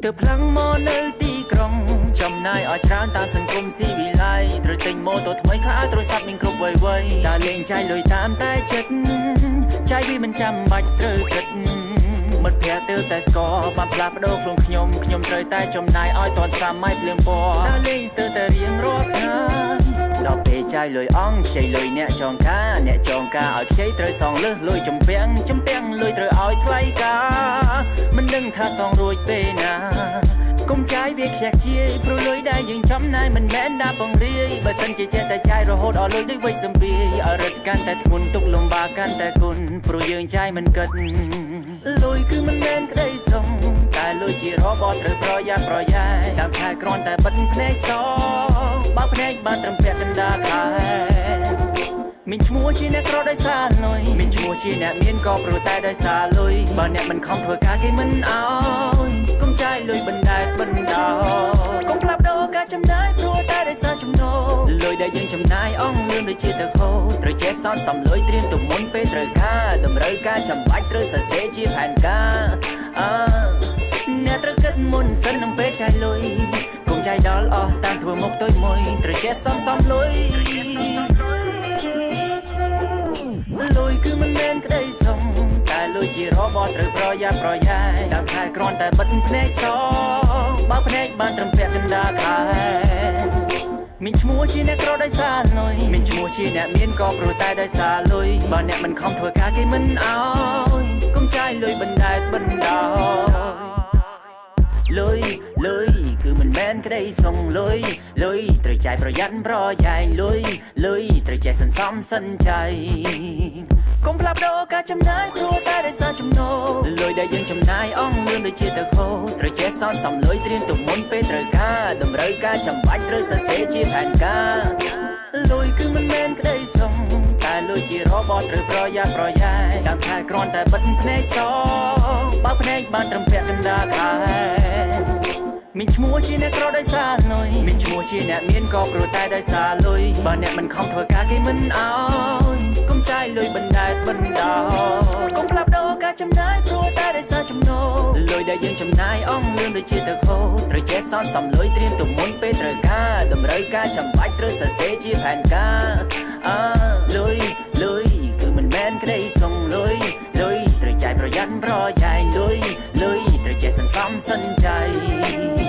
ទើបឡើងមកនៅទីក្រុងចំណាយឲ្យច្រើនតាមសង្គមស៊ីវិល័យត្រូវទិញម៉ូតូថ្មីខោអាវទូរស័ព្ទមានគ្រប់វ័យតាលេងចាយលុយតាមតែចិត្តចាយវាមិនចាំបាច់ត្រូវគិតមិត្តភក្តិទើបតែស្គាល់បានផ្លាស់ប្ដូរខ្លួនខ្ញុំត្រូវតែចំណាយឲ្យទាន់សម័យភ្លាមពណ៌តាលេងស្ទើរតែរៀងរាល់ថ្ងៃដល់ពេលចាយលុយអង្គខ្ចីលុយអ្នកចងការឲ្យខ្ចីត្រូវសងលើសលុយចំពាំងលុយត្រូវឲ្យថ្លៃការមិនដឹងថាសងរួចពេលណាកុំចាយវាខ្ជះខ្ជាយព្រោះលុយដែលយើងចំណាយមិនមែនដាប់បង្រាយបើសិនជាចេះតែចាយរហូតអស់លុយដូចវ័យសំភាយឲ្យរត់កាន់តែធ្ងន់ទុកលំបាកកាន់តែគុណព្រោះយើងចាយមិនគិតលុយគឺមិនមែនក្តីសុំតែលុយជារបស់ត្រូវប្រយ័ត្នប្រយែងតាមខែគ្រាន់តែបិទភ្នែកសបើភ្នែកបានត្រឹមពាក់កណ្ដាលខែមានឈ្មោះជាអ្នកក្រដោយសារលុយមានឈ្មោះជាអ្នកមានក៏ព្រោះតែដោយសារលុយបើអ្នកមិនខំធ្វើការគេមិនអោយកុំចាយលុយបណ្ដែតបណ្ដោកុំផ្លាស់ប្ដូរការចំណាយព្រោះតែដោយសារចំណូលលុយដែលយើងចំណាយអស់លឿនដូចជាទឹកហូរត្រូវចេះសន្សំលុយត្រៀមទុកមុនពេលត្រូវការតម្រូវការចាំបាច់ត្រូវសរសេរជាផែនការអ្នកត្រូវគិតមុនសិននឹងពេលចាយលុយកុំចាយដល់អស់តាមធ្វើមុខទុយមួយត្រូវចេះសន្សំលុយលុយគឺមិនមែនក្តីសុំតែលុយជារបស់ត្រូវប្រយ័ត្នប្រយែងតាមខែគ្រាន់តែបិទភ្នែកសបើភ្នែកបានត្រឹមពាក់កណ្ដាលខែមានឈ្មោះជាអ្នកក្រដោយសារលុយមានឈ្មោះជាអ្នកមានក៏ព្រោះតែដោយសារលុយបើអ្នកមិនខំធ្វើការគេមិនអោយកុំចាយលុយបណ្ដែតបណ្ដោលុយគឺមិនមែនក្តីសុំលុយត្រូវចាយប្រយ័ត្នប្រយែងលុយត្រូវចេះសន្សំសិនចៃកុំផ្លាស់ប្ដូរការចំណាយព្រោះតែដោយសារចំណូលលុយដែលយើងចំណាយអស់លឿនដូចជាទឹកហូរត្រូវចេះសន្សំលុយត្រៀមទុកមុនពេលត្រូវការតម្រូវការចាំបាច់ត្រូវសរសេរជាផែនការលុយគឺមិនមែនក្តីសុំតែលុយជារបស់ត្រូវប្រយ័ត្នប្រយែងតាមខែគ្រាន់តែបិទភ្នែកសបើភ្នែកបានត្រឹមពាក់កណ្ដាលខែមានឈ្មោះជាអ្នកក្រដោយសារលុយមានឈ្មោះជាអ្នកមានក៏ព្រោះតែដោយសារលុយបើអ្នកមិនខំធ្វើការគេមិនអោយកុំចាយលុយបណ្ដែតបណ្ដោកុំផ្លាស់ប្ដូរការចំណាយព្រោះតែដោយសារចំណូលលុយដែលយើងចំណាយអស់លឿនដូចជាទឹកហូរត្រូវចេះសន្សំលុយត្រៀមទុកមុនពេលត្រូវការតម្រូវការចាំបាច់ត្រូវសរសេរជាផែនការលុយគឺមិនមែនក្តីសុំលុយត្រូវចាយប្រយ័ត្នប្រយែងលុយត្រូវចេះសន្សំសិនចៃ